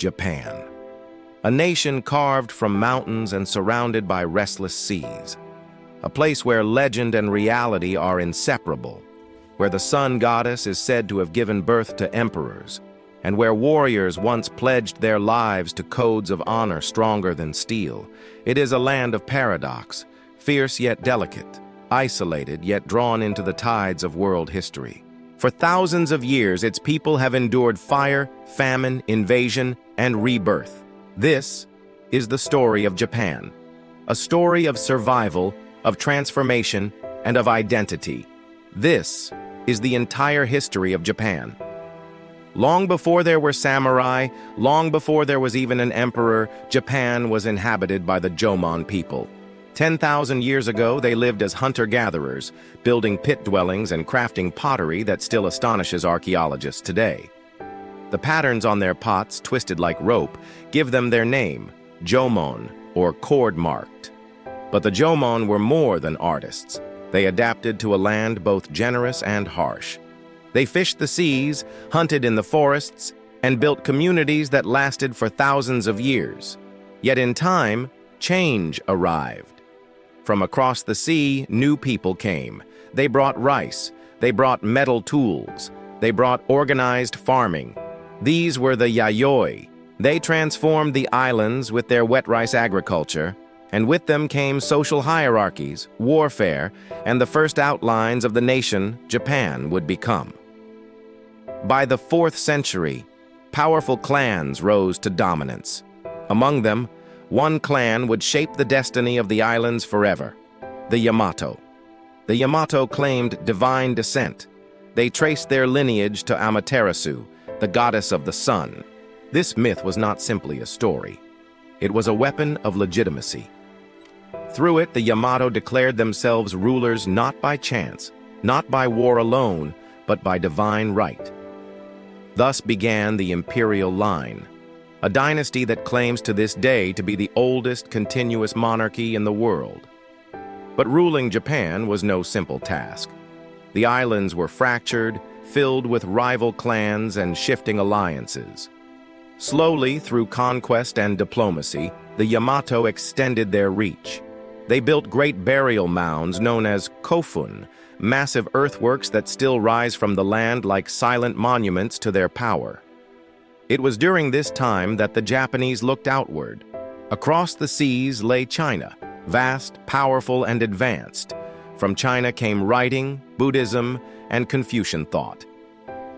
Japan. A nation carved from mountains and surrounded by restless seas. A place where legend and reality are inseparable, where the sun goddess is said to have given birth to emperors, and where warriors once pledged their lives to codes of honor stronger than steel. It is a land of paradox, fierce yet delicate, isolated yet drawn into the tides of world history. For thousands of years, its people have endured fire, famine, invasion, and rebirth. This is the story of Japan, a story of survival, of transformation, and of identity. This is the entire history of Japan. Long before there were samurai, long before there was even an emperor, Japan was inhabited by the Jomon people. 10,000 years ago, they lived as hunter-gatherers, building pit dwellings and crafting pottery that still astonishes archaeologists today. The patterns on their pots, twisted like rope, give them their name, Jomon, or cord-marked. But the Jomon were more than artists. They adapted to a land both generous and harsh. They fished the seas, hunted in the forests, and built communities that lasted for thousands of years. Yet in time, change arrived. From across the sea, new people came. They brought rice, they brought metal tools, they brought organized farming. These were the Yayoi. They transformed the islands with their wet rice agriculture, and with them came social hierarchies, warfare, and the first outlines of the nation Japan would become. By the 4th century, powerful clans rose to dominance. Among them, one clan would shape the destiny of the islands forever, the Yamato. The Yamato claimed divine descent. They traced their lineage to Amaterasu, the goddess of the sun. This myth was not simply a story. It was a weapon of legitimacy. Through it, the Yamato declared themselves rulers not by chance, not by war alone, but by divine right. Thus began the imperial line, a dynasty that claims to this day to be the oldest continuous monarchy in the world. But ruling Japan was no simple task. The islands were fractured, filled with rival clans and shifting alliances. Slowly, through conquest and diplomacy, the Yamato extended their reach. They built great burial mounds known as kofun, massive earthworks that still rise from the land like silent monuments to their power. It was during this time that the Japanese looked outward. Across the seas lay China, vast, powerful, and advanced. From China came writing, Buddhism, and Confucian thought.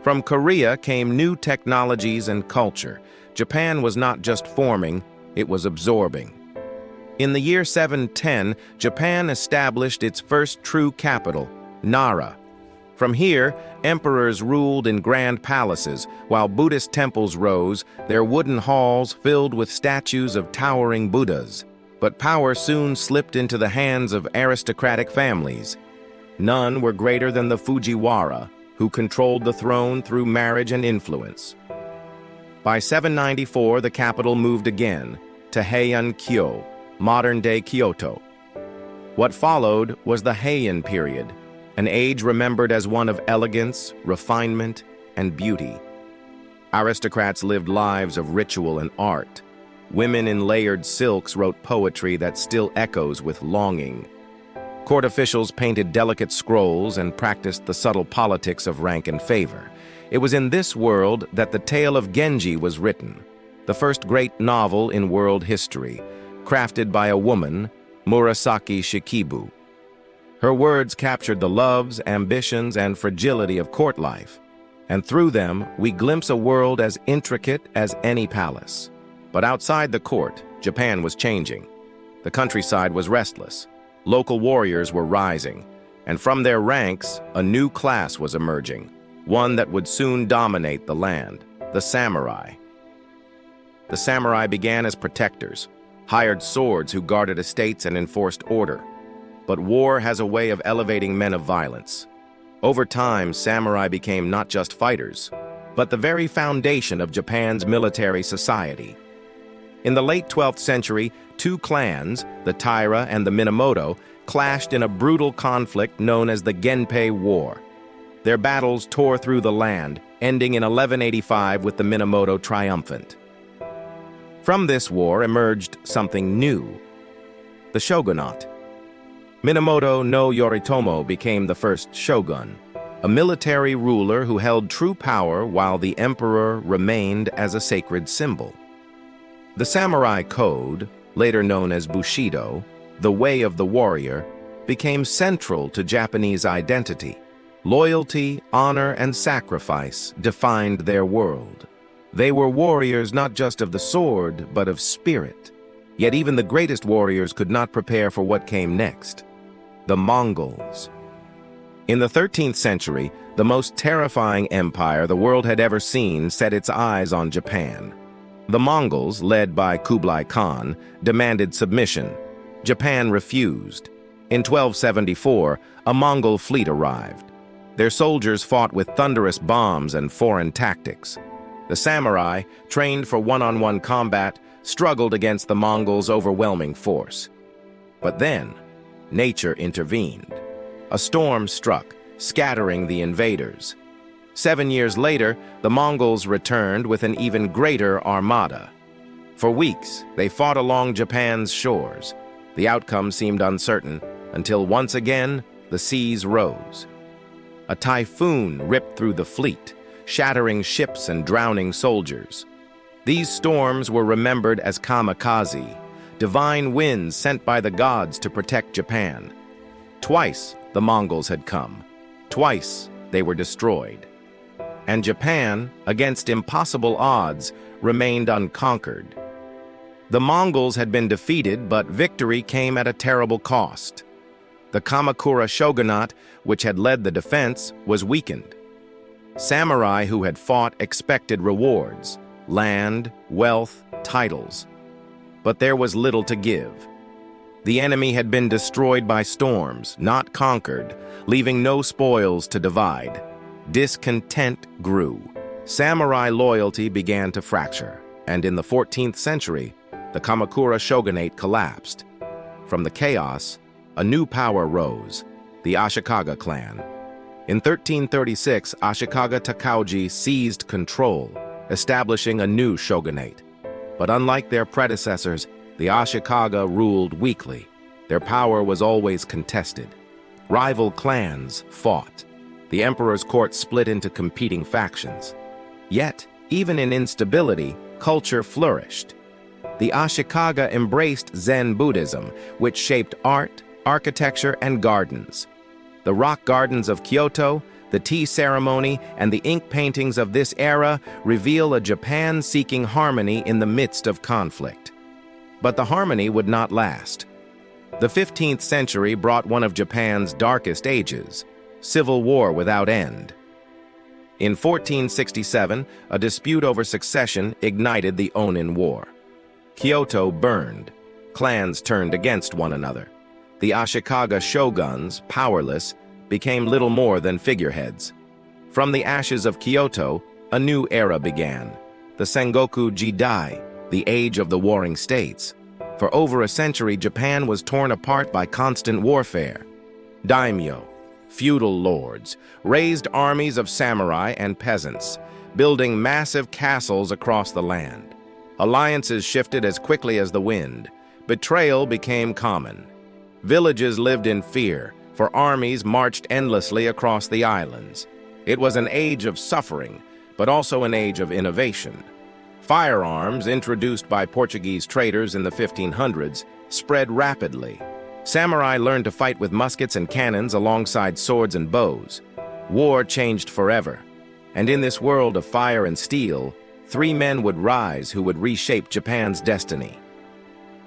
From Korea came new technologies and culture. Japan was not just forming, it was absorbing. In the year 710, Japan established its first true capital, Nara. From here, emperors ruled in grand palaces, while Buddhist temples rose, their wooden halls filled with statues of towering Buddhas. But power soon slipped into the hands of aristocratic families. None were greater than the Fujiwara, who controlled the throne through marriage and influence. By 794, the capital moved again to Heian-kyo, modern-day Kyoto. What followed was the Heian period, an age remembered as one of elegance, refinement, and beauty. Aristocrats lived lives of ritual and art. Women in layered silks wrote poetry that still echoes with longing. Court officials painted delicate scrolls and practiced the subtle politics of rank and favor. It was in this world that the tale of Genji was written, the first great novel in world history, crafted by a woman, Murasaki Shikibu. Her words captured the loves, ambitions, and fragility of court life, and through them we glimpse a world as intricate as any palace. But outside the court, Japan was changing. The countryside was restless. Local warriors were rising, and from their ranks, a new class was emerging, one that would soon dominate the land, the samurai. The samurai began as protectors, hired swords who guarded estates and enforced order. But war has a way of elevating men of violence. Over time, samurai became not just fighters, but the very foundation of Japan's military society. In the late 12th century, two clans, the Taira and the Minamoto, clashed in a brutal conflict known as the Genpei War. Their battles tore through the land, ending in 1185 with the Minamoto triumphant. From this war emerged something new: the shogunate. Minamoto no Yoritomo became the first shogun, a military ruler who held true power while the emperor remained as a sacred symbol. The samurai code, later known as Bushido, the way of the warrior, became central to Japanese identity. Loyalty, honor, and sacrifice defined their world. They were warriors not just of the sword, but of spirit. Yet even the greatest warriors could not prepare for what came next: the Mongols. In the 13th century, the most terrifying empire the world had ever seen set its eyes on Japan. The Mongols, led by Kublai Khan, demanded submission. Japan refused. In 1274, a Mongol fleet arrived. Their soldiers fought with thunderous bombs and foreign tactics. The samurai, trained for one-on-one combat, struggled against the Mongols' overwhelming force. But then, nature intervened. A storm struck, scattering the invaders. 7 years later, the Mongols returned with an even greater armada. For weeks, they fought along Japan's shores. The outcome seemed uncertain, until once again, the seas rose. A typhoon ripped through the fleet, shattering ships and drowning soldiers. These storms were remembered as kamikaze, divine winds sent by the gods to protect Japan. Twice the Mongols had come. Twice they were destroyed. And Japan, against impossible odds, remained unconquered. The Mongols had been defeated, but victory came at a terrible cost. The Kamakura shogunate, which had led the defense, was weakened. Samurai who had fought expected rewards: land, wealth, titles. But there was little to give. The enemy had been destroyed by storms, not conquered, leaving no spoils to divide. Discontent grew. Samurai loyalty began to fracture, and in the 14th century, the Kamakura shogunate collapsed. From the chaos, a new power rose: the Ashikaga clan. In 1336, Ashikaga Takauji seized control, establishing a new shogunate. But unlike their predecessors, the Ashikaga ruled weakly. Their power was always contested. Rival clans fought. The emperor's court split into competing factions. Yet, even in instability, culture flourished. The Ashikaga embraced Zen Buddhism, which shaped art, architecture, and gardens. The rock gardens of Kyoto, the tea ceremony, and the ink paintings of this era reveal a Japan seeking harmony in the midst of conflict. But the harmony would not last. The 15th century brought one of Japan's darkest ages: civil war without end. In 1467, a dispute over succession ignited the Onin War. Kyoto burned. Clans turned against one another. The Ashikaga shoguns, powerless, became little more than figureheads. From the ashes of Kyoto, a new era began: the Sengoku Jidai, the age of the warring states. For over a century, Japan was torn apart by constant warfare. Daimyo, feudal lords, raised armies of samurai and peasants, building massive castles across the land. Alliances shifted as quickly as the wind. Betrayal became common. Villages lived in fear, for armies marched endlessly across the islands. It was an age of suffering, but also an age of innovation. Firearms, introduced by Portuguese traders in the 1500s, spread rapidly. Samurai learned to fight with muskets and cannons alongside swords and bows. War changed forever. And in this world of fire and steel, 3 men would rise who would reshape Japan's destiny.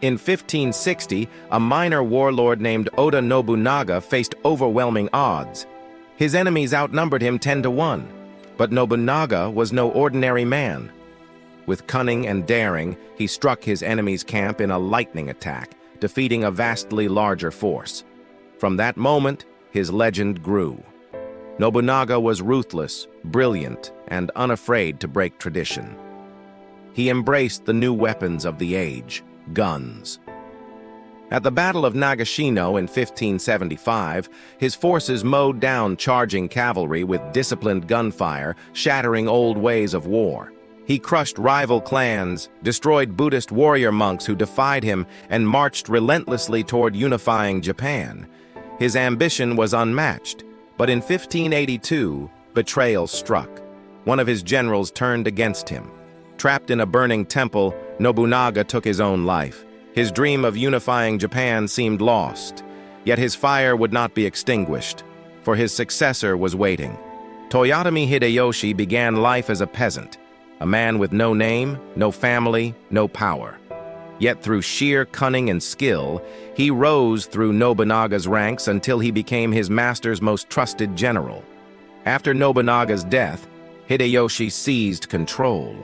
In 1560, a minor warlord named Oda Nobunaga faced overwhelming odds. His enemies outnumbered him 10-1, but Nobunaga was no ordinary man. With cunning and daring, he struck his enemy's camp in a lightning attack, defeating a vastly larger force. From that moment, his legend grew. Nobunaga was ruthless, brilliant, and unafraid to break tradition. He embraced the new weapons of the age: guns. At the Battle of Nagashino in 1575, his forces mowed down charging cavalry with disciplined gunfire, shattering old ways of war. He crushed rival clans, destroyed Buddhist warrior monks who defied him, and marched relentlessly toward unifying Japan. His ambition was unmatched, but in 1582, betrayal struck. One of his generals turned against him. Trapped in a burning temple, Nobunaga took his own life. His dream of unifying Japan seemed lost, yet his fire would not be extinguished, for his successor was waiting. Toyotomi Hideyoshi began life as a peasant, a man with no name, no family, no power. Yet through sheer cunning and skill, he rose through Nobunaga's ranks until he became his master's most trusted general. After Nobunaga's death, Hideyoshi seized control.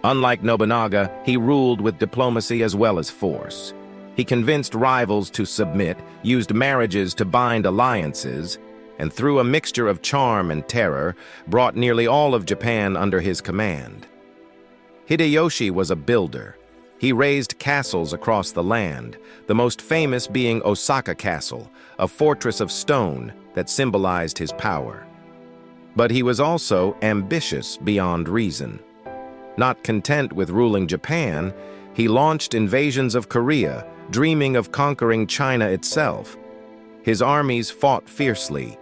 Unlike Nobunaga, he ruled with diplomacy as well as force. He convinced rivals to submit, used marriages to bind alliances, and through a mixture of charm and terror, brought nearly all of Japan under his command. Hideyoshi was a builder. He raised castles across the land, the most famous being Osaka Castle, a fortress of stone that symbolized his power. But he was also ambitious beyond reason. Not content with ruling Japan, he launched invasions of Korea, dreaming of conquering China itself. His armies fought fiercely,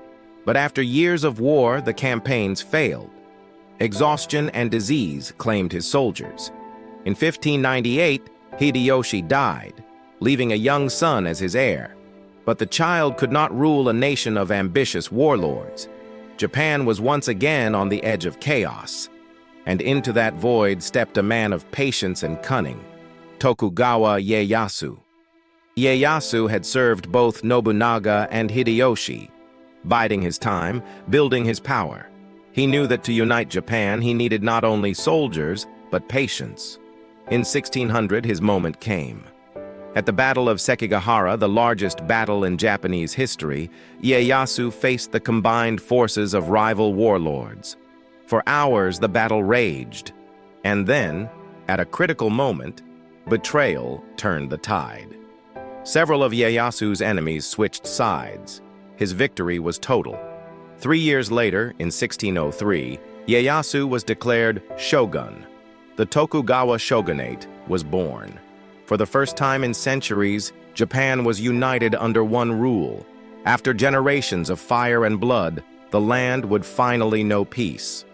but after years of war, the campaigns failed. Exhaustion and disease claimed his soldiers. In 1598, Hideyoshi died, leaving a young son as his heir. But the child could not rule a nation of ambitious warlords. Japan was once again on the edge of chaos, and into that void stepped a man of patience and cunning, Tokugawa Ieyasu. Ieyasu had served both Nobunaga and Hideyoshi, biding his time, building his power. He knew that to unite Japan, he needed not only soldiers, but patience. In 1600, his moment came. At the Battle of Sekigahara, the largest battle in Japanese history, Ieyasu faced the combined forces of rival warlords. For hours, the battle raged. And then, at a critical moment, betrayal turned the tide. Several of Ieyasu's enemies switched sides. His victory was total. 3 years later, in 1603, Ieyasu was declared shogun. The Tokugawa shogunate was born. For the first time in centuries, Japan was united under one rule. After generations of fire and blood, the land would finally know peace.